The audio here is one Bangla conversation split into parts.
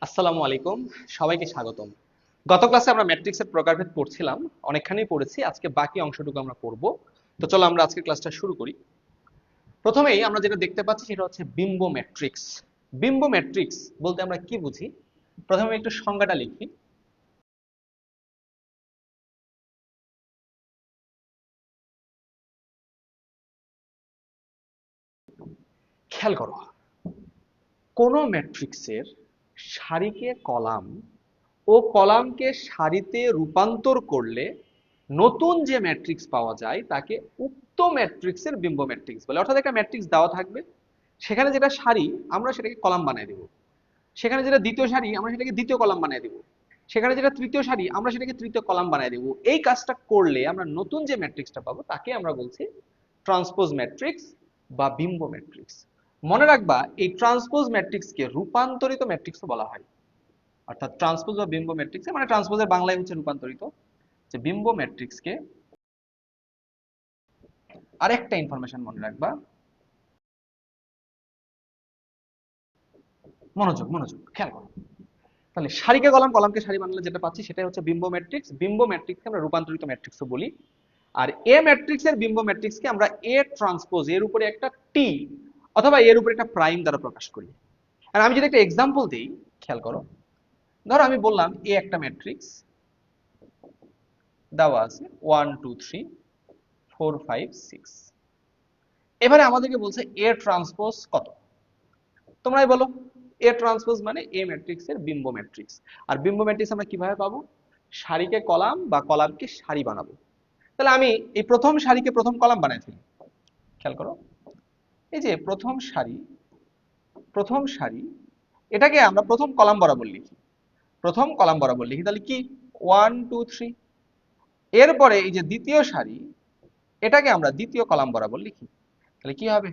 আসসালামু আলাইকুম, সবাইকে স্বাগতম। গত ক্লাসে আমরা ম্যাট্রিক্সের প্রকারভেদ পড়ছিলাম, অনেকখানি পড়েছি। আজকে বাকি অংশটুকু আমরা পড়ব। তো চলো আমরা আজকে ক্লাসটা শুরু করি। প্রথমেই আমরা যেটা দেখতে পাচ্ছি সেটা হচ্ছে বিম্ব ম্যাট্রিক্স। বিম্ব ম্যাট্রিক্স বলতে আমরা কি বুঝি? প্রথমে একটু সংজ্ঞাটা লিখি। খেয়াল করো, কোন ম্যাট্রিক্সের সারিকে কলাম ও কলামকে সারিতে রূপান্তর করলে নতুন যে ম্যাট্রিক্স পাওয়া যায় তাকে উক্ত ম্যাট্রিক্সের বিম্ব ম্যাট্রিক্স বলে। অর্থাৎ একটা ম্যাট্রিক্স দেওয়া থাকবে, সেখানে যেটা সারি আমরা সেটাকে কলাম বানিয়ে দেব, সেখানে যেটা দ্বিতীয় সারি আমরা সেটাকে দ্বিতীয় কলাম বানিয়ে দেব, সেখানে যেটা তৃতীয় সারি আমরা সেটাকে তৃতীয় কলাম বানিয়ে দেব। এই কাজটা করলে আমরা নতুন যে ম্যাট্রিক্সটা পাবো তাকে আমরা বলছি ট্রান্সপোজ ম্যাট্রিক্স বা বিম্ব ম্যাট্রিক্স। মনে রাখবা, এই ট্রান্সপোজ ম্যাট্রিক্সকে রূপান্তরিত ম্যাট্রিক্সও বলা হয়। অর্থাৎ ট্রান্সপোজ বা বিম্ব ম্যাট্রিক্স মানে ট্রান্সপোজের বাংলায় হচ্ছে রূপান্তরিত, যে বিম্ব ম্যাট্রিক্সকে। আরেকটা ইনফরমেশন মনে রাখবা, মনোযোগ মনোযোগ খেয়াল করো। তাহলে সারিকে কলাম, কলামকে সারি বানালে যেটা পাচ্ছি সেটাই হচ্ছে বিম্ব ম্যাট্রিক্স। বিম্ব ম্যাট্রিক্সকে আমরা রূপান্তরিত ম্যাট্রিক্সও বলি। আর এ ম্যাট্রিক্সের বিম্ব ম্যাট্রিক্সকে আমরা এ ট্রান্সপোজ, এর উপরে একটা টি অথবা এর উপরে একটা প্রাইম দ্বারা প্রকাশ করি। আর আমি যদি একটা এক্সাম্পল দিই, খেয়াল করো। ধরো আমি বললাম এ একটা ম্যাট্রিক্স দেওয়া আছে 1 2 3 4 5 6। এবারে আমাদেরকে বলছে এ ট্রান্সপোজ কত। তোমরাই বলো। এ ট্রান্সপোজ মানে এ ম্যাট্রিক্সের বিম্ব ম্যাট্রিক্স। আর বিম্ব ম্যাট্রিক্স আমরা কিভাবে পাবো? সারিকে কলাম বা কলামকে সারি বানাবো। তাহলে আমি এই প্রথম সারিকে প্রথম কলাম বানাই ফেলি। খেয়াল করো, এই যে প্রথম সারি, প্রথম সারি, এটাকে আমরা প্রথম কলাম বরাবর লিখি। প্রথম কলাম বরাবর লিখি, তাহলে কি 1 2 3। এরপরে এই যে দ্বিতীয় সারি, এটাকে আমরা দ্বিতীয় কলাম বরাবর লিখি। তাহলে কি হবে?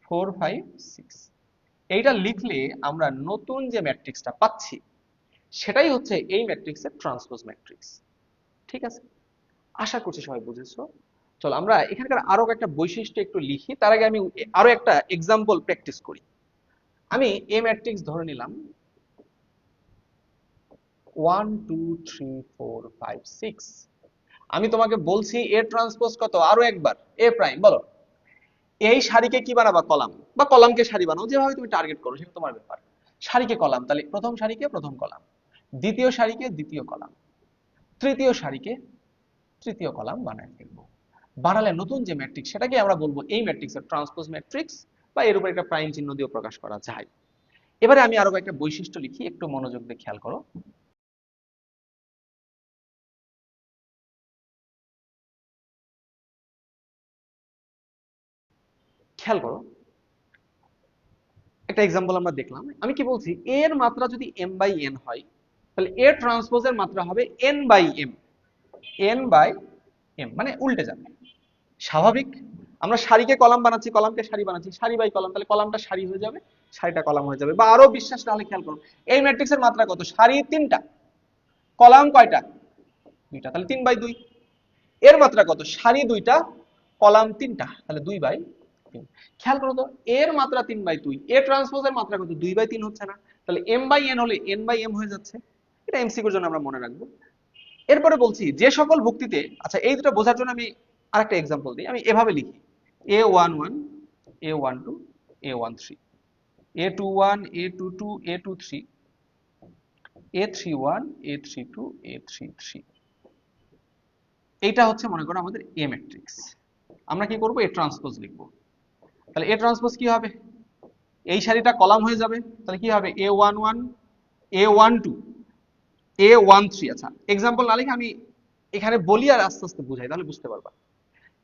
4 5 6। এইটা লিখলে আমরা নতুন যে ম্যাট্রিক্সটা পাচ্ছি সেটাই হচ্ছে এই ম্যাট্রিক্সের ট্রান্সপোজ ম্যাট্রিক্স। ঠিক আছে, আশা করছি সবাই বুঝেছো। চলো আমরা এখানকার আরো একটা বৈশিষ্ট্য একটু লিখি, তার আগে আমি আরো একটা এক্সাম্পল প্র্যাকটিস করি। আমি এ ম্যাট্রিক্স ধরে নিলাম 1 2 3 4 5 6। আমি তোমাকে বলছি এ ট্রান্সপোজ কত, আরো একবার এ প্রাইম বলো। এই সারিকে কি বানাবা? কলাম, বা কলামকে সারি বানাও, যেভাবে তুমি টার্গেট করো সেটা তোমার ব্যাপার। সারিকে কলাম, তাহলে প্রথম সারিকে প্রথম কলাম, দ্বিতীয় সারিকে দ্বিতীয় কলাম, তৃতীয় সারিকে তৃতীয় কলাম বানায় ফেলবো। বানালে নতুন যে ম্যাট্রিক্স সেটাকে আমরা বলবো এই ম্যাট্রিক্সের ট্রান্সপোজ ম্যাট্রিক্স, বা এর উপর একটা প্রাইম চিহ্ন দিয়েও প্রকাশ করা যায়। এবারে আমি আরো একটা বৈশিষ্ট্য লিখি, একটু মনোযোগ দিয়ে খেয়াল করো। খেয়াল করো, একটা এক্সাম্পল আমরা দেখলাম। আমি কি বলছি? এর মাত্রা যদি m বাই n হয়, তাহলে এ ট্রান্সপোজের মাত্রা হবে n by m। n by m মানে উল্টে যাবে, স্বাভাবিক। আমরা সারিকে কলাম বানাচ্ছি, কলামকে সারি বানাচ্ছি, সারি বাই কলাম, তাহলে কলামটা সারি হয়ে যাবে, সারিটা কলাম হয়ে যাবে। বা আরো বিশ্বাস না হলে খেয়াল করুন, এই ম্যাট্রিক্সের মাত্রা কত? সারি তিনটা, কলাম কয়টা? দুইটা, তাহলে 3/2। এর মাত্রা কত? সারি দুইটা, কলাম তিনটা, তাহলে 2/3। খেয়াল করো তো, এর মাত্রা 3/2, এ ট্রান্সপোজের মাত্রা কত? 2/3 হচ্ছে না? তাহলে m বাই n হলে n বাই m হয়ে যাচ্ছে। এটা এমসিকিউর জন্য আমরা মনে রাখবো। এরপরে বলছি যে সকল ভুক্তিতে, আচ্ছা এই দুটো বোঝার জন্য আমি আরেকটা এক্সাম্পল দিই। আমি এভাবে লিখি a11 a12 a13, a21 a22 a23 a31 a32 a33। এইটা হচ্ছে মনে করো আমাদের এ ম্যাট্রিক্স। আমরা কি করব? এ ট্রান্সপোজ লিখবো। তাহলে এ ট্রান্সপোজ কি হবে? এই সারিটা কলাম হয়ে যাবে, তাহলে কি হবে? a11 a12 a13। আচ্ছা এক্সাম্পল না লিখে আমি এখানে বলি আর আস্তে আস্তে বুঝাই, তাহলে বুঝতে পারবা।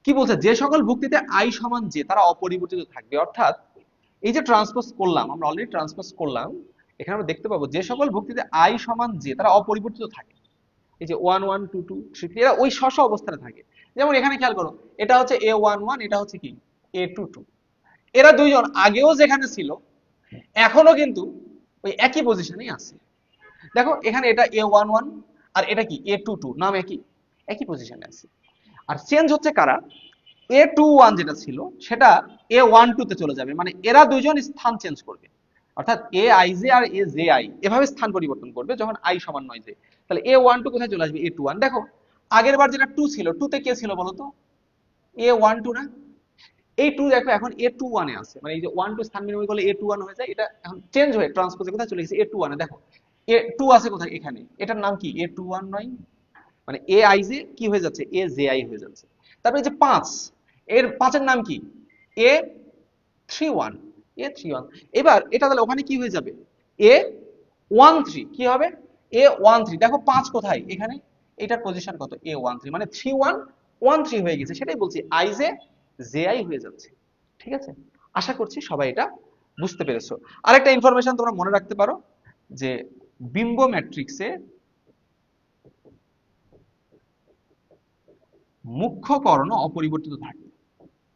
কি বলছে? যে সকল ভুক্তিতে i সমান j তারা অপরিবর্তিত থাকবে। অর্থাৎ এই যে ট্রান্সপোজ করলাম, আমরা অলরেডি ট্রান্সপোজ করলাম, এখানে আমরা দেখতে পাবো যে সকল ভুক্তিতে i সমান j তারা অপরিবর্তিত থাকে। এই যে 1 1 2 2 3 3 এরা ওই স্ব অবস্থানে থাকে। যেমন এখানে খেয়াল করো, এটা হচ্ছে a11, এটা হচ্ছে কি a22। এরা দুইজন আগেও যেখানে ছিল এখনো কিন্তু ওই একই পজিশনেই আছে। দেখো এখানে এটা a11 আর এটা কি a22, নাম একই, একই পজিশনে আছে। আর চেঞ্জ হচ্ছে কারা? a21 যেটা ছিল সেটা a12 তে চলে যাবে, মানে এরা দুইজন স্থান চেঞ্জ করবে। অর্থাৎ এ আই জে আর এ জে আই এভাবে স্থান পরিবর্তন করবে যখন আই সমান নয় জে। তাহলে এ ওয়ান টু কোথায় চলে আসবে? এ টু ওয়ান। দেখো আগের বার যেটা টু ছিল, টু তে কে ছিল বলো তো? এ ওয়ান টু না? এই টু দেখো এখন এ টু ওয়ানে আছে, মানে এই যে ওয়ান টু স্থান বিনিময় করলে এ টু ওয়ান হয়ে যায়, এটা এখন চেঞ্জ হয়ে ট্রান্সপোজে কোথায় চলে গেছে? এ টু ওয়ানে। দেখো এ টু আছে কোথায়? এখানে। এটার নাম কি? এ টু ওয়ান নয়? মানে এ আই জে কি হয়ে যাচ্ছে? এ জে আই হয়ে যাচ্ছে। তারপরে যে পাঁচ, এর পাঁচের নাম কি? A three one. A three one. এবার এটা তাহলে ওখানে কি হয়ে যাবে? এ ওয়ান থ্রি। কি হবে? এ ওয়ান থ্রি। দেখো পাঁচ কোথায়? এখানে। এটার পজিশন কত? এ ওয়ান থ্রি। মানে থ্রি ওয়ান ওয়ান থ্রি হয়ে গেছে। সেটাই বলছি, আই জে জে আই হয়ে যাচ্ছে। ঠিক আছে? আশা করছি সবাই এটা বুঝতে পেরেছো। আরেকটা ইনফরমেশন তোমরা মনে রাখতে পারো যে বিম্ব ম্যাট্রিক্সে মুখ্য কর্ণ অপরিবর্তিত থাকে।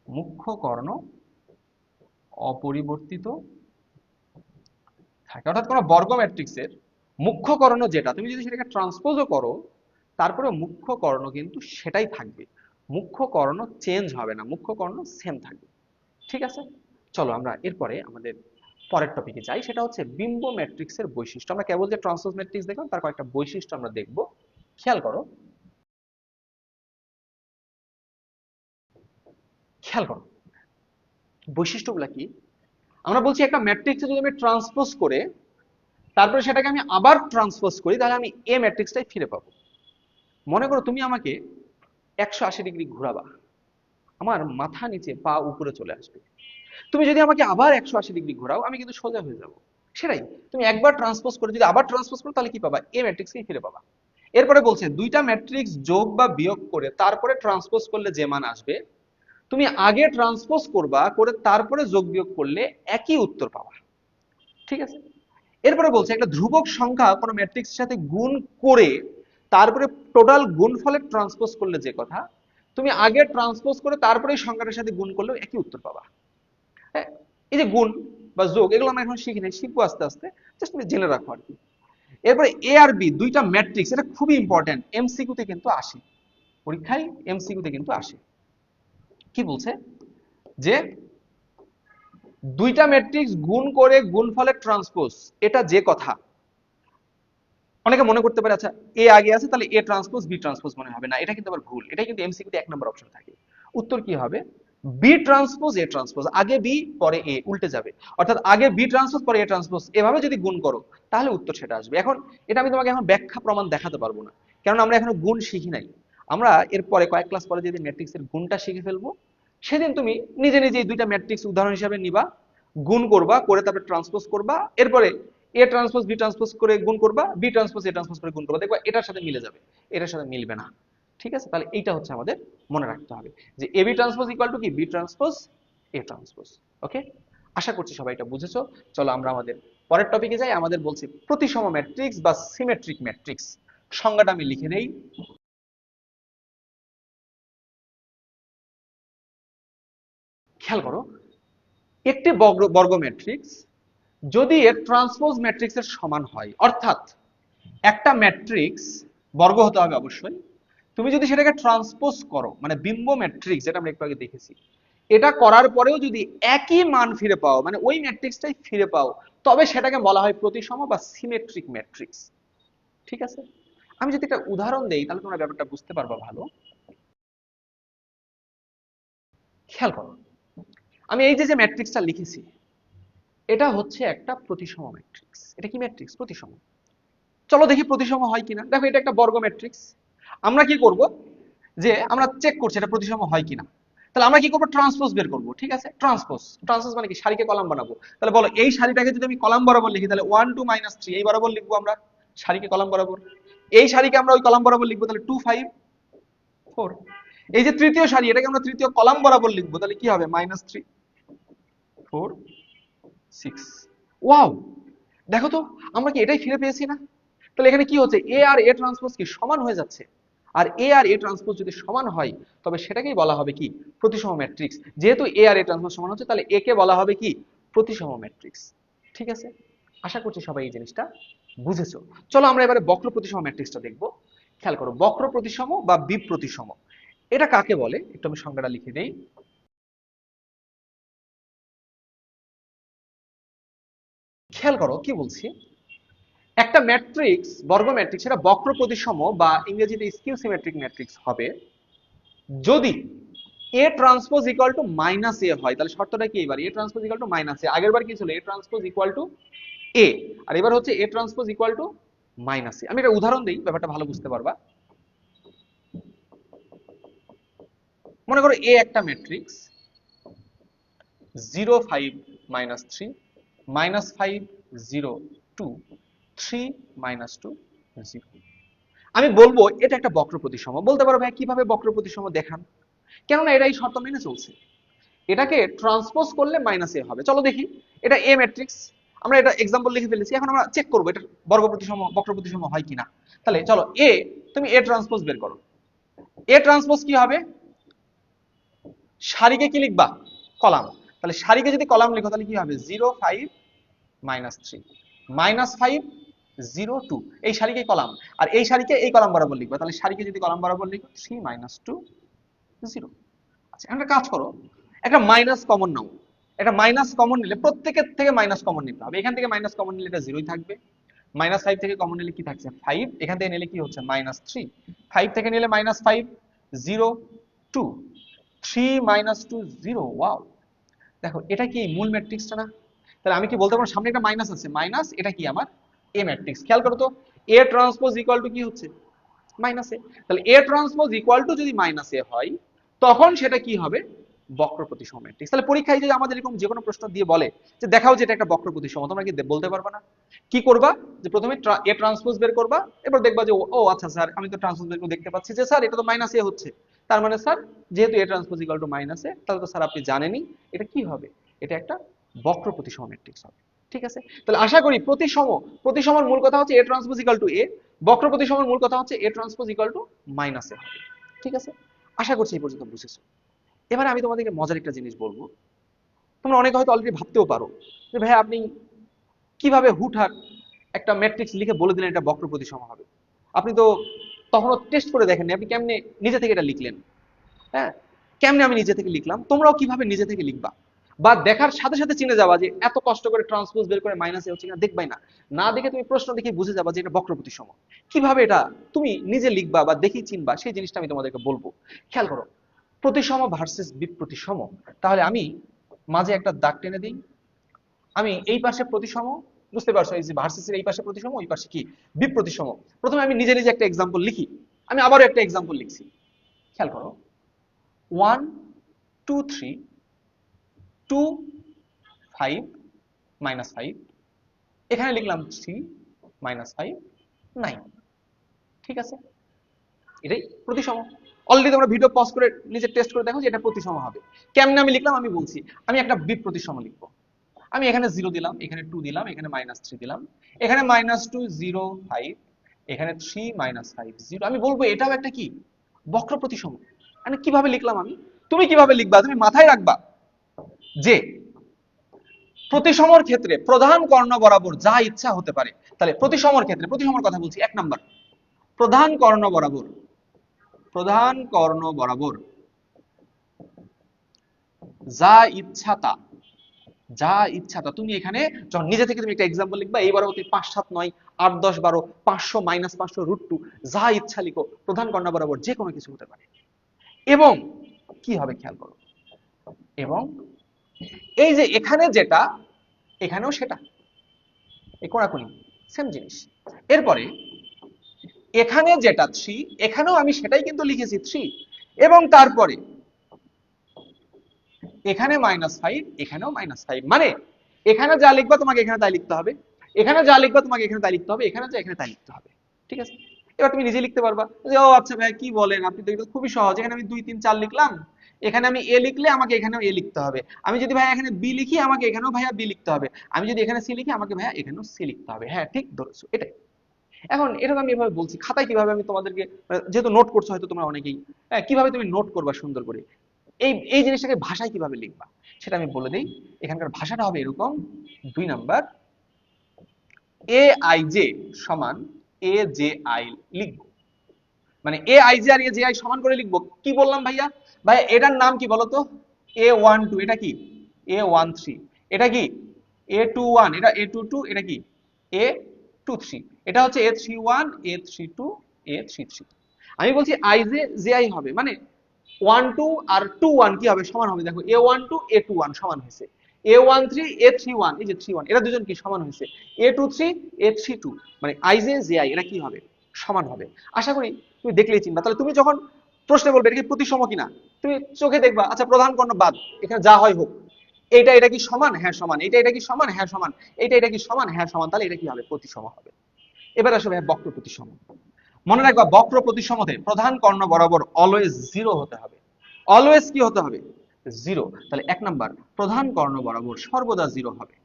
মুখ্য কর্ণ অপরিবর্তিত থাকে, অর্থাৎ কোনো বর্গ ম্যাট্রিক্সের মুখ্য কর্ণ যেটা, তুমি যদি সেটাকে ট্রান্সপোজও করো তারপরে মুখ্য কর্ণ কিন্তু সেটাই থাকবে। মুখ্য কর্ণ চেঞ্জ হবে না, মুখ্য কর্ণ সেম থাকবে। ঠিক আছে? চলো আমরা এরপরে আমাদের পরের টপিকে যাই, সেটা হচ্ছে বিম্ব ম্যাট্রিক্সের বৈশিষ্ট্য। আমরা কেবল যে ট্রান্সপোজ ম্যাট্রিক্স দেখলাম তার কয়েকটা বৈশিষ্ট্য আমরা দেখব। খেয়াল করো, খেয়াল করো বৈশিষ্ট্যগুলো কি। আমরা বলছি একটা ম্যাট্রিক্সে যদি আমি ট্রান্সপোজ করে তারপরে সেটাকে আমি আবার ট্রান্সপোজ করি তাহলে আমি এ ম্যাট্রিক্সটাই ফিরে পাবো। মনে করো তুমি আমাকে 180 ডিগ্রি ঘোরাবা, আমার মাথা নিচে পা উপরে চলে আসবে। তুমি যদি আমাকে আবার 180 ডিগ্রি ঘোরাও আমি কিন্তু সোজা হয়ে যাব। সেটাই, তুমি একবার ট্রান্সপোজ করে যদি আবার ট্রান্সপোজ করো তাহলে কি পাবা? এ ম্যাট্রিক্সকেই ফিরে পাবা। এরপরে বলছে দুইটা ম্যাট্রিক্স যোগ বা বিয়োগ করে তারপরে ট্রান্সপোজ করলে যে মান আসবে, তুমি আগে ট্রান্সপোজ করবা করে তারপরে যোগ বিয়োগ করলে একই উত্তর পাবা। ঠিক আছে? এরপরে বলছে একটা ধ্রুবক সংখ্যা কোনো ম্যাট্রিক্সের সাথে গুণ করে তারপরে টোটাল গুণফলের ট্রান্সপোজ করলে যে কথা, তুমি আগে ট্রান্সপোজ করে তারপরে এই সংখ্যাটার সাথে গুণ করলেও একই উত্তর পাবা। হ্যাঁ, এই যে গুণ বা যোগ এগুলো আমরা এখন শিখি নাই, শিখবো আস্তে আস্তে, জাস্ট তুমি জেনে রাখো আর কি। এরপরে এ আর বি দুইটা ম্যাট্রিক্স, এটা খুবই ইম্পর্টেন্ট, এমসিকিউ তে কিন্তু আসে, পরীক্ষায় এমসিকিউ তে কিন্তু আসে। কি বলছে যে দুইটা ম্যাট্রিক্স গুণ করে গুণফলের ট্রান্সপোজ, এটা যে কথা, অনেকে মনে করতে পারে আচ্ছা এ আগে আছে তাহলে এ ট্রান্সপোজ বি ট্রান্সপোজ মনে হবে না, এটা কিন্তু আবার ভুল। এটা কিন্তু এমসিকিউ তে 1 নম্বর অপশন থাকে। উত্তর কি হবে? বি ট্রান্সপোজ এ ট্রান্সপোজ, আগে বি পরে এ, উল্টে যাবে। অর্থাৎ আগে বি ট্রান্সপোজ পরে এ ট্রান্সপোজ, এভাবে যদি গুণ করো তাহলে উত্তর সেটা আসবে। এখন এটা আমি তোমাকে এখন ব্যাখ্যা প্রমাণ দেখাতে পারবো না, কারণ আমরা এখনো গুণ শিখি নাই। আমরা এর পরে কয়েক ক্লাস পরে যদি ম্যাট্রিক্সের গুণটা শিখে ফেলবো, সেদিন তুমি নিজে নিজে এই দুইটা ম্যাট্রিক্স উদাহরণ হিসাবে নিবা, গুণ করবা, করে তারপরে ট্রান্সপোজ করবা, এরপরে এ ট্রান্সপোজ বি ট্রান্সপোজ করে গুণ করবা, বি ট্রান্সপোজ এ ট্রান্সপোজ করে গুণ করবা, দেখবা এটার সাথে মিলে যাবে, এটার সাথে মিলবে না। ঠিক আছে? তাহলে এইটা হচ্ছে আমাদের মনে রাখতে হবে যে A B transpose equal to কি? B transpose A transpose. Okay? আশা করছি সবাই এটা বুঝেছো। চলো আমরা আমাদের পরের টপিকে যাই। আমাদের বলছি প্রতিসম ম্যাট্রিক্স বা সিমেট্রিক ম্যাট্রিক্স। সংজ্ঞাটা আমি লিখে দেই। খেয়াল করো, একটি বর্গ ম্যাট্রিক্স যদি এর ট্রান্সপোজ ম্যাট্রিক্সের সমান হয়, অর্থাৎ একটা ম্যাট্রিক্স বর্গ হতে হবে অবশ্যই, তুমি যদি সেটাকে ট্রান্সপোজ করো, মানে বিম্ব ম্যাট্রিক্স যেটা আমরা একটু আগে দেখেছি, এটা করার পরেও যদি একই মান ফিরে পাও, মানে ওই ম্যাট্রিক্সটাই ফিরে পাও, তবে সেটাকে বলা হয় প্রতিসম বা সিমেট্রিক ম্যাট্রিক্স। ঠিক আছে? আমি যদি একটা উদাহরণ দেই তাহলে তোমরা ব্যাপারটা বুঝতে পারবা ভালো। খেয়াল করো, আমি এই যে যে ম্যাট্রিক্সটা লিখেছি এটা হচ্ছে একটা প্রতিসম ম্যাট্রিক্স। এটা কি ম্যাট্রিক্স? প্রতিসম। চলো দেখি প্রতিসম হয় কিনা। দেখো এটা একটা বর্গ ম্যাট্রিক্স। আমরা কি করব যে আমরা চেক করছি এটা প্রতিসম হয় কিনা। তাহলে আমরা কি করব? ট্রান্সপোজ বের করব। ঠিক আছে? ট্রান্সপোজ, ট্রান্সপোজ মানে কি? সারিকে কলাম বানাবো। তাহলে বলো এই সারিটাকে যদি আমি কলাম বরাবর লিখি তাহলে 1 2 3 এই বরাবর লিখবো আমরা, সারিকে কলাম বরাবর। এই সারিকে আমরা ওই কলাম বরাবর লিখবো, তাহলে 2 5 4। এই যে তৃতীয় সারি এটাকে আমরা তৃতীয় কলাম বরাবর লিখবো, তাহলে কি হবে? -3 4 6। ওয়াও, দেখো তো আমরা কি এটাই ফিরে পেয়েছি না? তাহলে এখানে কি হচ্ছে? এ আর এ ট্রান্সপোজ কি সমান হয়ে যাচ্ছে। আর এ আর এ ট্রান্সপোজ যদি সমান হয় তবে সেটাকেই বলা হবে কি? প্রতিসম ম্যাট্রিক্স। যেহেতু এ আর এ ট্রান্সপোজ সমান হচ্ছে তাহলে এ কে বলা হবে কি? প্রতিসম ম্যাট্রিক্স। ঠিক আছে? আশা করছি সবাই এই জিনিসটা বুঝেছো। চলো আমরা এবারে বক্র প্রতিসম ম্যাট্রিক্সটা দেখবো। খেয়াল করো, বক্র প্রতিসম বা বিপ্রতিসম এটা কাকে বলে একটু আমি সংজ্ঞাটা লিখে দেই। খেয়াল করো কি বলছি, একটা ম্যাট্রিক্স, বর্গ ম্যাট্রিক্স, সেটা বক্র প্রতিসম বা ইংরেজিতে স্কিউ সিমেট্রিক ম্যাট্রিক্স হবে যদি A transpose equal to minus A হয়। তাহলে শর্তটা কি এবার? A transpose equal to minus A. আগের বার কি ছিল? A transpose equal to A, আর এবার হচ্ছে A transpose equal to minus A. আমি একটা উদাহরণ দিই, ব্যাপারটা ভালো বুঝতে পারবা। মনে করো এ একটা ম্যাট্রিক্স 0 5 -3 -5 0 2 3 -2 0। আমি বলবো এটা একটা বক্র প্রতিসম। বলতে পারো ভাই কিভাবে বক্র প্রতিসম দেখান? কেননা এটা এই শর্ত মেনে চলছে। এটাকে ট্রান্সপোজ করলে মাইনাস এ হবে। চলো দেখি, এটা এ ম্যাট্রিক্স, আমরা এটা এক্সাম্পল লিখে ফেলেছি, এখন আমরা চেক করবো এটা বর্গ প্রতিসম, বক্র প্রতিসম হয় কিনা। তাহলে চলো এ, তুমি এ ট্রান্সপোজ বের করো। এ ট্রান্সপোজ কি হবে? সারিকে কি লিখবা? কলাম। তাহলে সারিকে যদি কলাম লিখো তাহলে কি হবে? 0 5 -3 -5 0 2, এই সারিকে কলাম, আর এই সারিকে এই কলাম বরাবর লিখবা। তাহলে সারিকে যদি কলাম বরাবর লিখো 3 -2 0। আচ্ছা, একটা কাজ করো, একটা মাইনাস কমন নাও। একটা মাইনাস কমন নিলে প্রত্যেকের থেকে মাইনাস কমন নিতে হবে। এখান থেকে মাইনাস কমন নিলে এটা 0ই থাকবে। -5 থেকে কমন নিলে কি থাকছে? 5। এখান থেকে নিলে কি হচ্ছে? -3। 5 থেকে নিলে -5 0 2 3 -2 0। ওয়াও, দেখো এটা কি মূল ম্যাট্রিক্সটা না? তাহলে আমি কি বলতে পারবো সামনে একটা মাইনাস আছে, মাইনাস, এটা কি আমার এ ম্যাট্রিক্স। খেয়াল করো তো, এ ট্রান্সপোজ ইকুয়াল টু কি হচ্ছে? Minus A. তাহলে এ ট্রান্সপোজ ইকুয়াল টু যদি মাইনাস এ হয় তখন সেটা কি হবে? বক্র প্রতিসম ম্যাট্রিক্স। তাহলে পরীক্ষায় যদি আমাদের এরকম যে কোনো প্রশ্ন দিয়ে বলে যে দেখাও যে এটা একটা বক্র প্রতিসম, তোমরা কি বলতে পারবে না? কি করবা? যে প্রথমে এ ট্রান্সপোজ বের করবা, এরপর দেখবা যে ও আচ্ছা স্যার, আমি তো ট্রান্সপোজ বের করে দেখতে পাচ্ছি যে স্যার এটা তো মাইনাস এ হচ্ছে। তার মানে স্যার যেহেতু A transpose equal to minus A, তাহলে তো স্যার আপনি জানেনই এটা কি হবে? এটা একটা বক্র প্রতিসম ম্যাট্রিক্স হবে। ঠিক আছে? তাহলে আশা করি প্রতিসম, প্রতিসমর মূল কথা হচ্ছে A transpose equal to A, বক্র প্রতিসমের মূল কথা হচ্ছে A transpose equal to minus A হবে। ঠিক আছে? আশা করছি এই পর্যন্ত বুঝেছো। এবারে আমি তোমাদেরকে মজার একটা জিনিস বলবো। তোমরা অনেকে হয়তো অলরেডি ভাবতেও পারো যে ভাই আপনি কিভাবে হুটহাট একটা ম্যাট্রিক্স লিখে বলে দিলেন এটা বক্র প্রতিসম হবে। আপনি তো তখনও টেস্ট করে দেখেননি, আপনি কেমনে নিজে থেকে এটা লিখলেন? হ্যাঁ, কেমনে আমি নিজে থেকে লিখলাম, তোমরাও কিভাবে নিজে থেকে লিখবা? বা দেখার সাথে সাথে চিনে যাবা যে এত কষ্ট করে ট্রান্সপোজ বের করে মাইনাস এ হচ্ছে কিনা দেখবাই না। না দেখে তুমি প্রশ্ন দেখে বুঝে যাবা যে এটা বক্র প্রতিসম। কিভাবে এটা তুমি নিজে লিখবা বা দেখেই চিনবা, সেই জিনিসটা আমি তোমাদেরকে বলবো। খেয়াল করো, প্রতিসম ভার্সেস বিপ্রতিসম। তাহলে আমি মাঝে একটা দাগ টেনে দিই। আমি এই পাশে প্রতিসম, বুঝতে পারছো, এই যে ভার্সেসের এই পাশে প্রতিসম, ওই পাশে কি? বিপ্রতিসম। প্রথমে আমি নিজে নিজে একটা এক্সাম্পল লিখি। আমি আবারও একটা এক্সাম্পল লিখছি। খেয়াল করো, 1 2 3 2 5 -5, এখানে লিখলাম 3 -5 9। ঠিক আছে? এটাই প্রতিসম। অলরেডি তোমরা ভিডিও পজ করে নিজে টেস্ট করে দেখো যে এটা প্রতিসম হবে। কেমনে আমি লিখলাম আমি বলছি। আমি একটা বিপ্রতিসম লিখবো। আমি এখানে 0 দিলাম, এখানে 2 দিলাম, এখানে -3 দিলাম, এখানে -2 0 5, এখানে 3 -5 0। আমি বলবো এটাও একটা কি? বক্র প্রতিসম। মানে কিভাবে লিখলাম আমি? তুমি কিভাবে লিখবা? তুমি মাথায় রাখবা যে প্রতিসমর ক্ষেত্রে প্রধান কর্ণ বরাবর যা ইচ্ছা হতে পারে। তাহলে প্রতিসমর ক্ষেত্রে, প্রতিসমর কথা বলছি, 1 নাম্বার, প্রধান কর্ণ বরাবর, প্রধান কর্ণ বরাবর যা ইচ্ছা তা, যা ইচ্ছা তা তুমি এখানে যখন নিজে থেকে তুমি একটা এক্সাম্পল লিখবা, এইবারও তুমি 5 7 9 8 10 12 500 -500 √2 যা ইচ্ছা লিখো, প্রধান কর্ণ বরাবর যে কোনো কিছু হতে পারে। এবং কি হবে খেয়াল করো, এবং এই যে এখানে যেটা, এখানেও সেটা, এই কোনাকুনি সেম জিনিস। এরপরে এখানে যেটা 3, এখানেও আমি সেটাই কিন্তু লিখেছি 3, এবং তারপরে এখানে -5, এখানেও -5। মানে এখানে যা লিখবা তোমাকে এখানে তাই লিখতে হবে, এখানে যা লিখবা তোমাকে এখানে তাই লিখতে হবে, এখানে যা এখানে তাই লিখতে হবে। ঠিক আছে? এবার তুমি নিজে লিখতে পারবা যে ও আচ্ছা ভাই কি বলেন আপনি, তো এটা খুবই সহজ। এখানে আমি 2 3 4 লিখলাম, এখানে আমি এ লিখলে আমাকে এখানেও এ লিখতে হবে। আমি যদি ভাইয়া এখানে বি লিখি আমাকে এখানেও ভাইয়া বি লিখতে হবে। আমি যদি এখানে সি লিখি আমাকে ভাইয়া এখানেও সি লিখতে হবে। হ্যাঁ, ঠিক ধরেছো, এটাই। এখন এটা তো আমি এভাবে বলছি, খাতায় কিভাবে আমি তোমাদেরকে, যেহেতু নোট করছো হয়তো তোমরা অনেকেই, কিভাবে তুমি নোট করবা সুন্দর করে, এই এই জিনিসটাকে ভাষায় কিভাবে লিখবা সেটা আমি বলে দিই। এখানকার ভাষাটা হবে এরকম। 2 নাম্বার, এ আই জে সমান এ জে আই লিখবো। মানে এ আই জে আর এ জে আই সমান করে লিখবো। কি বললাম ভাইয়া? ভাইয়া এটার নাম কি বলতো? A12, এটা কি A13, এটা কি A21 এটা A22 এটা কি A23 এটা হচ্ছে A31 A32 A33 আমি বলছি ij হবে মানে 12 আর 21 কি হবে সমান হবে দেখো A12 A21 সমান হয়েছে A13 A31 এই যে 31 এরা দুজন কি সমান হয়েছে A23 A32 মানে ij ji এরা কি হবে সমান হবে আশা করি তুমি দেখলেই চিনবা তাহলে তুমি যখন প্রশ্নে বলবে এটা কি প্রতিসম কিনা তুমি চোখে দেখবা আচ্ছা প্রধান কর্ণ বাদ এখানে যা হয় হোক এটা কি সমান হ্যাঁ সমান এটা কি সমান হ্যাঁ সমান এটা কি সমান হ্যাঁ সমান তাহলে এটা কি হবে প্রতিসম হবে এবার আসলে বক্র প্রতিসম মনে রাখবা বক্র প্রতিসমতে প্রধান কর্ণ বরাবর অলওয়েজ জিরো হতে হবে অলওয়েজ কি হতে হবে জিরো তাহলে এক নাম্বার প্রধান কর্ণ বরাবর সর্বদা জিরো হবে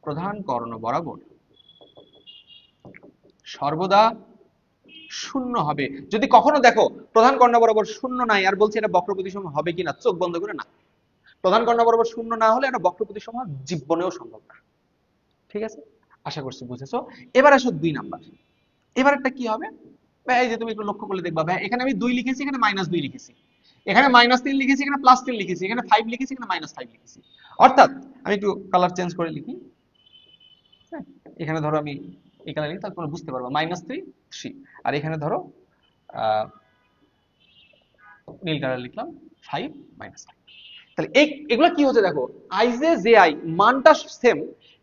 প্রধান কর্ণ বরাবর সর্বদা শূন্য হবে যদি কখনো দেখো প্রধান কর্ণ বরাবর শূন্য নাই আর বলছে এটা বক্র প্রতিসম হবে কিনা চোখ বন্ধ করে না প্রধান কর্ণ বরাবর শূন্য না হলে এটা বক্র প্রতিসম জীবনেও সম্ভব না ঠিক আছে আশা করছি বুঝেছো এবার আসো 2 নাম্বার এবার একটা কি হবে ভাই এই যে তুমি একটু লক্ষ্য করলে দেখবা ভাই এখানে আমি 2 লিখেছি এখানে -2 লিখেছি এখানে -3 লিখেছি এখানে +3 লিখেছি এখানে 5 লিখেছি এখানে -5 লিখেছি অর্থাৎ আমি একটু কালার চেঞ্জ করে লিখি হ্যাঁ এখানে ধরো আমি এই কালার লিখি তাহলে তোমরা বুঝতে পারবা -3 3 আর এখানে ধরো নীল কালার লিখলাম 5 -5 তাহলে এগুলো কি হচ্ছে দেখো i j j i মানটা সেম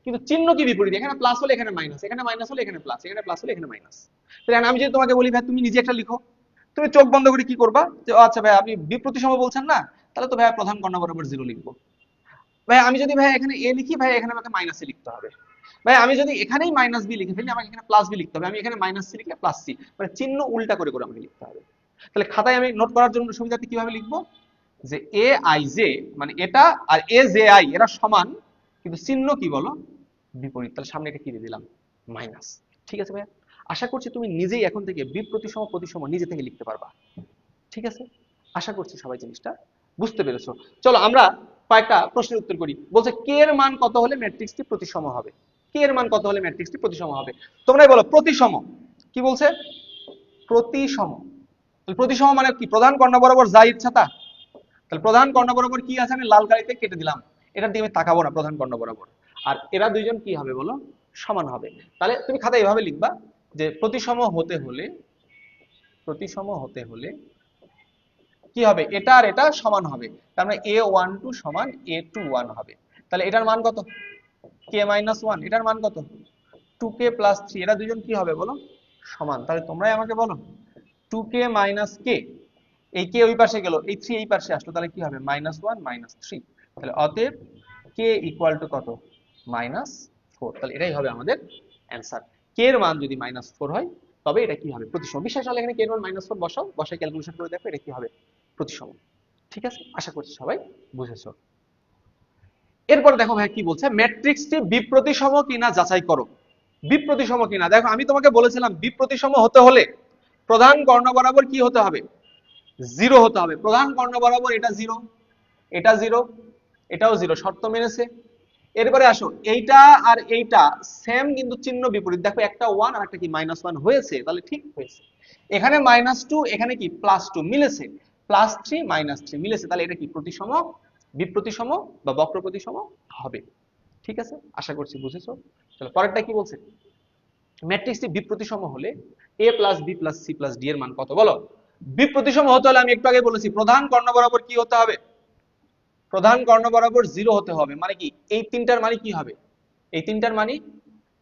কিন্তু চিহ্ন কি বিপরীত এখানে প্লাস হলে এখানে মাইনাস এখানে মাইনাস হলে এখানে প্লাস এখানে প্লাস হলে এখানে মাইনাস তাহলে আমি যদি তোমাকে বলি ভাই তুমি নিজে একটা লিখো তুমি চোখ বন্ধ করে কি করবা যে আচ্ছা ভাই আপনি বিপ্রতিসম বলছেন না তাহলে তো ভাই প্রধান কর্ণ বরাবর 0 লিখবো ভাই আমি যদি ভাই এখানে a লিখি ভাই এখানে আমাকে মাইনাস এ লিখতে হবে ভাই আমি যদি এখানেই -b লিখে ফেলি আমাকে এখানে +b লিখতে হবে আমি এখানে -c লিখলে +c মানে চিহ্ন উল্টা করে করে আমাকে লিখতে হবে তাহলে খাতায় আমি নোট করার জন্য সুবিধার্থে কিভাবে লিখবো যে aij মানে এটা আর aji এরা সমান কিন্তু চিহ্ন কি বলো বিপরীত তাহলে সামনে এটা কি দিয়ে দিলাম মাইনাস ঠিক আছে ভাইয়া আশা করছি তুমি নিজেই এখন থেকে বিপ্রতিসম প্রতিসম নিজে থেকে লিখতে পারবা ঠিক আছে আশা করছি সবাই জিনিসটা বুঝতে পেরেছো চলো আমরা কয়েকটা প্রশ্নের উত্তর করি বলছে কে এর মান কত হলে ম্যাট্রিক্সটি প্রতিসম হবে কে এর মান কত হলে ম্যাট্রিক্সটি প্রতিসম হবে তোমরাই বলো প্রতিসম কি বলছে প্রতিসম প্রতিসম মানে কি প্রধান কর্ণ বরাবর যা ইচ্ছা তা তাহলে প্রধান কর্ণ বরাবর কি আছে আমি লাল কালিতে কেটে দিলাম এটার দিকে আমি তাকাবো না প্রধান কর্ণ বরাবর আর এরা দুইজন কি হবে বলো সমান হবে তাহলে তুমি খাতায় এভাবে লিখবা যে প্রতিসম হতে হলে কি হবে এটা আর এটা সমান হবে তার মানে a12 সমান a21 হবে তাহলে এটার মান কত k-1 এটার মান কত 2k + 3 এরা দুইজন কি হবে বলো সমান তাহলে তোমরাই আমাকে বলো 2k - k এই k ওই পাশে গেল এই 3 এই পাশে আসলো তাহলে কি হবে -1 -3 তাহলে অতএব k = কত -4 তাহলে এটাই হবে আমাদের অ্যানসার k এর মান যদি -4 হয় তবে এটা কি হবে প্রতিসম বিশ্বাস হলে এখানে k এর মান -4 বসাও বসায় ক্যালকুলেশন করে দেখো এটা কি হবে প্রতিসম ঠিক আছে আশা করছি সবাই বুঝেছো এরপর দেখো ভাই কি বলছে ম্যাট্রিক্সটি বিপ্রতিসম কিনা যাচাই করো বিপ্রতিসম কিনা দেখো আমি তোমাকে বলেছিলাম বিপ্রতিসম হতে হলে প্রধান কর্ণ বরাবর কি হতে হবে 0 হতে হবে প্রধান কর্ণ বরাবর এটা 0 এটা 0 এটাও 0 শর্ত মেনেছে এরপরে আসো এইটা আর এইটা সেম কিন্তু চিহ্ন বিপরীত দেখো একটা 1 আর একটা কি -1 হয়েছে তাহলে ঠিক হয়েছে এখানে -2 এখানে কি +2 মিলেছে +3 -3 মিলেছে তাহলে এটা কি প্রতিসম বিপ্রতিসম বা বক্র প্রতিসম হবে ঠিক আছে আশা করছি বুঝেছো চলো পরেরটা কি বলছে ম্যাট্রিক্সটি বিপ্রতিসম হলে a + b + c + d এর মান কত বলো বিপ্রতিসম হতে হলে আমি একটু আগে বলেছি প্রধান কর্ণ বরাবর কি হতে হবে প্রধান কর্ণ বরাবর 0 হতে হবে মানে কি এই তিনটার মানে কি হবে এই তিনটার মানে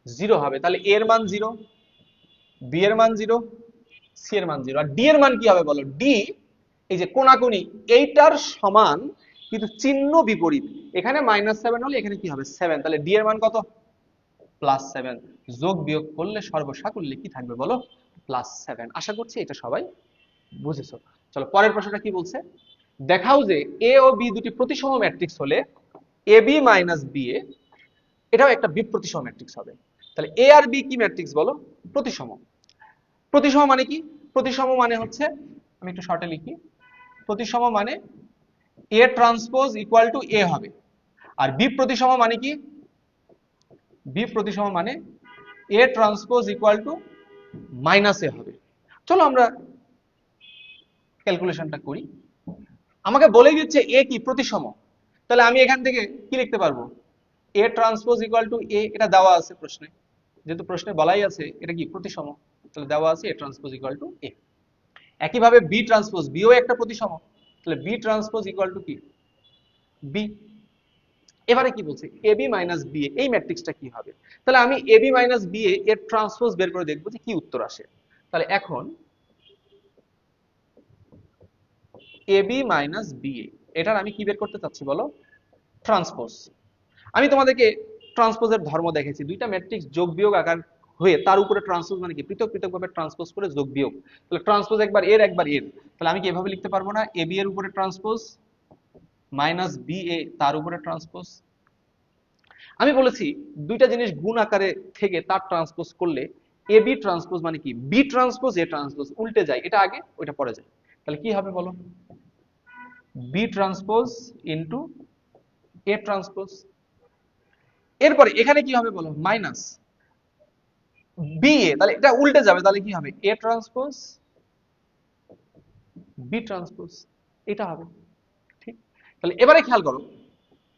0 হবে তাহলে a এর মান 0 b এর মান 0 c এর মান 0 আর d এর মান কি হবে বলো d এই যে কোণাকুণি এইটার সমান কিন্তু চিহ্ন বিপরীত এখানে -7 হলে এখানে কি হবে 7 তাহলে d এর মান কত +7 যোগ বিয়োগ করলে সর্বসাকুল্যে কি থাকবে বলো +7 আশা করছি এটা সবাই বুঝেছো চলো পরের প্রশ্নটা কি বলছে দেখাও যে a ও b দুটি প্রতিসম ম্যাট্রিক্স হলে ab - ba এটাও একটা বিপ্রতিসম ম্যাট্রিক্স হবে তাহলে a আর b কি ম্যাট্রিক্স বলো প্রতিসম প্রতিসম মানে কি প্রতিসম মানে হচ্ছে আমি একটু শর্টে লিখি প্রতিসম মানে a ট্রান্সপোজ = a হবে আর b প্রতিসম মানে কি b প্রতিসম মানে a ট্রান্সপোজ = -a হবে চলো আমরা ক্যালকুলেশনটা করি আমাকে বলে দিচ্ছে a কি প্রতিসম তাহলে আমি এখান থেকে কি লিখতে পারবো এ ট্রান্সপোজ ইকুয়াল টু এ, এটা দেওয়া আছে প্রশ্নে, যেহেতু প্রশ্নে বলাই আছে এটা কি প্রতিসম, তাহলে দেওয়া আছে এ ট্রান্সপোজ ইকুয়াল টু এ। একইভাবে বি ট্রান্সপোজ, বিও একটা প্রতিসম, তাহলে বি ট্রান্সপোজ ইকুয়াল টু কি বি। এবারে কি বলছে এবি মাইনাস বিএ, এই ম্যাট্রিক্সটা কি হবে, তাহলে আমি এবি মাইনাস বিএ এর ট্রান্সপোজ বের করে দেখবো যে কি উত্তর আসে। তাহলে এখন এবি মাইনাস বিএ, এটার আমি কি বের করতে চাচ্ছি বলো, ট্রান্সপোজ। আমি তোমাদেরকে ট্রান্সপোজের ধর্ম দেখেছি, দুইটা ম্যাট্রিক্স যোগ বিয়োগ আকার হয়ে তার উপরে ট্রান্সপোজ মানে কি পৃথক পৃথক ভাবে ট্রান্সপোজ করে যোগ বিয়োগ, তাহলে ট্রান্সপোজ একবার এর একবার এর, তাহলে আমি কি এভাবে লিখতে পারবো না, এবি এর উপরে ট্রান্সপোজ মাইনাস বিএ তার উপরে ট্রান্সপোজ। আমি বলেছি দুইটা জিনিস গুণ আকারে থেকে তার ট্রান্সপোজ করলে এ বি ট্রান্সপোজ মানে কি বি ট্রান্সপোজ এ ট্রান্সপোজ, উল্টে যায়, এটা আগে ওইটা পরে যায়, তাহলে কি হবে বলো, b transpose into a transpose. এরপরে এখানে কি হবে বলো, মাইনাস বি এ, তাহলে এটা উল্টে যাবে, তাহলে কি হবে এ ট্রান্সপোজ বি ট্রান্সপোজ, এটা হবে ঠিক। তাহলে এবারে খেয়াল করো,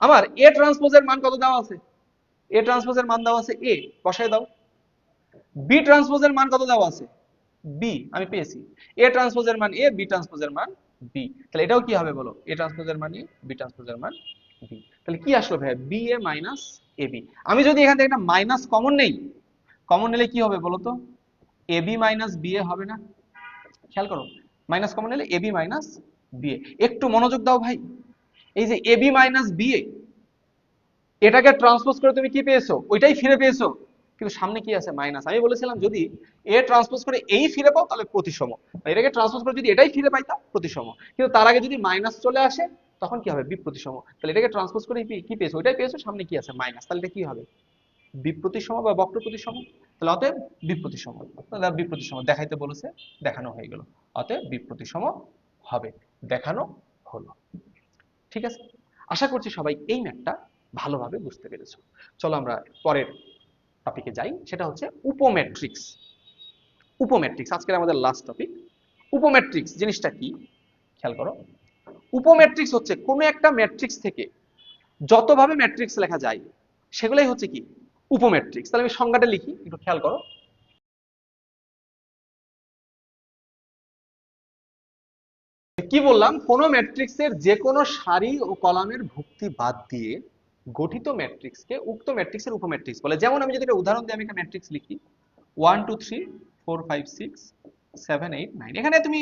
আমার এ ট্রান্সপোজের মান কত দেওয়া আছে, এ ট্রান্সপোজের মান দেওয়া আছে এ, বসায় দাও। বি ট্রান্সপোজের মান কত দেওয়া আছে বি, আমি পেয়েছি, এ ট্রান্সপোজের মান এ, বি ট্রান্সপোজের মান বি, তাহলে এটাও কি হবে বলো, এ ট্রান্সপোজের মান এ, বি ট্রান্সপোজের মান বি, তাহলে কি আসলো ভাই B A minus A B. আমি যদি এখান থেকে একটা মাইনাস কমন নেই, কমন নিলে কি হবে বলো তো, A B minus B A হবে না, খেয়াল করো, মাইনাস কমন নিলে A B minus B A. একটু মনোযোগ দাও ভাই, এই যে A B minus B A, এটাকে ট্রান্সপোজ করে তুমি কি পেয়েছো, ওইটাই ফিরে পেয়েছো, কিন্তু সামনে কি আছে মাইনাস। আমি বলেছিলাম যদি এ ট্রান্সপোজ করে এই ফিরে পাও তাহলে প্রতিসম, এটাকে ট্রান্সপোজ করে যদি এটাই ফিরে পাইতা প্রতিসম, কিন্তু তার আগে যদি মাইনাস চলে আসে তখন কি হবে বিপ্রতিসম, তাহলে এটাকে ট্রান্সপোজ করে কি পেয়েছো ওইটাই পেয়েছো, সামনে কি আছে মাইনাস, তাহলে এটা কি হবে বিপ্রতিসম বা বক্র প্রতিসম, তাহলে অতএব বিপ্রতিসম, তাহলে বিপ্রতিসম দেখাইতে বলেছে, দেখানো হয়ে গেল, অতএব বিপ্রতিসম হবে, দেখানো হলো। ঠিক আছে, আশা করছি সবাই এই ম্যাথটা ভালোভাবে বুঝতে পেরেছো। চলো আমরা পরের টপিকে যাই, সেটা হচ্ছে উপম্যাট্রিক্স। উপম্যাট্রিক্স আজকের আমাদের লাস্ট টপিক। উপম্যাট্রিক্স জিনিসটা কি খেয়াল করো, উপম্যাট্রিক্স হচ্ছে কোনো একটা ম্যাট্রিক্স থেকে যতভাবে ম্যাট্রিক্স লেখা যায় সেগুলাই হচ্ছে কি উপম্যাট্রিক্স। তাহলে আমি সংজ্ঞাটা লিখি, একটু খেয়াল করো। কি বললাম, কোন ম্যাট্রিক্সের যে কোনো সারি ও কলামের ভুক্তি বাদ দিয়ে গঠিত ম্যাট্রিক্সকে উক্ত ম্যাট্রিক্সের উপম্যাট্রিক্স বলে। যেমন আমি যদি একটা উদাহরণ দিই, আমি একটা ম্যাট্রিক্স লিখি 1 2 3 4 5 6 7 8 9, এখানে তুমি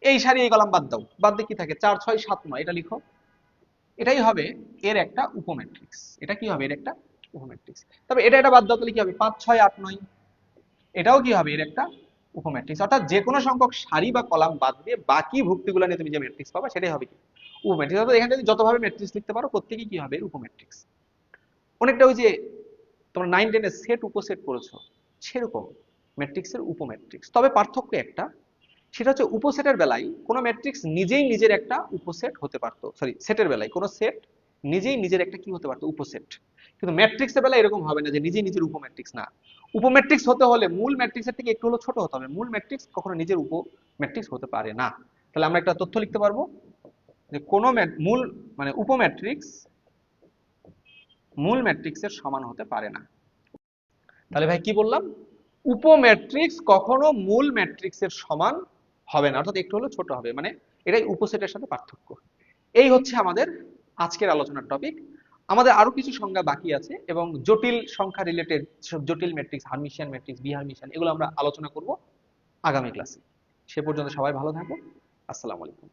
এই সারি এই কলাম বাদ দাও, বাদ দিয়ে কি থাকে 4 6 7 9, এটা লিখো, এটাই হবে এর একটা উপম্যাট্রিক্স। এটা কি হবে এর একটা উপম্যাট্রিক্স। তবে এটা বাদ দাও, তাহলে কি হবে 5 6 8 9, এটাও কি হবে এর একটা উপম্যাট্রিক্স। অর্থাৎ যে কোনো সংখ্যক সারি বা কলাম বাদ দিয়ে বাকি ভুক্তিগুলো নিয়ে তুমি যে ম্যাট্রিক্স পাবা সেটাই হবে কি উপম্যাট্রিক্স। অর্থাৎ এখানে যদি যতভাবে ম্যাট্রিক্স লিখতে পারো প্রত্যেকই কি হবে উপম্যাট্রিক্স। অনেকটা ওই যে তোমরা 9 10 এর সেট উপসেট পড়েছো সেরকম ম্যাট্রিক্সের উপম্যাট্রিক্স। তবে পার্থক্য একটা, সেটা হচ্ছে উপসেটের বেলায় কোনো ম্যাট্রিক্স নিজেই নিজের একটা উপসেট হতে পারতো, সরি সেটের বেলায় কোনো সেট নিজেই নিজের একটা কি হতে পারতো উপসেট, কিন্তু ম্যাট্রিক্সের বেলায় এরকম হবে না যে নিজেই নিজের উপম্যাট্রিক্স না। উপম্যাট্রিক্স হতে হলে মূল ম্যাট্রিক্সের থেকে একটু হলো ছোট হতে হবে, মূল ম্যাট্রিক্স কখনো নিজের উপম্যাট্রিক্স হতে পারে না। তাহলে আমরা একটা তথ্য লিখতে পারবো যে কোনো মূল মানে উপম্যাট্রিক্স মূল ম্যাট্রিক্সের সমান হতে পারে না। তাহলে ভাই কি বললাম, উপম্যাট্রিক্স কখনো মূল ম্যাট্রিক্সের সমান হবে না, অর্থাৎ একটু হলো ছোট হবে, মানে এটাই উপসেটের সাথে পার্থক্য। এই হচ্ছে আমাদের আজকের আলোচনার টপিক। আমাদের আরো কিছু সংজ্ঞা বাকি আছে এবং জটিল সংখ্যা রিলেটেড সব জটিল ম্যাট্রিক্স, হার্মিশিয়ান ম্যাট্রিক্স, বিহার্মিশিয়ান, এগুলো আমরা আলোচনা করব আগামী ক্লাসে। সে পর্যন্ত সবাই ভালো থাকো, আসসালামু আলাইকুম।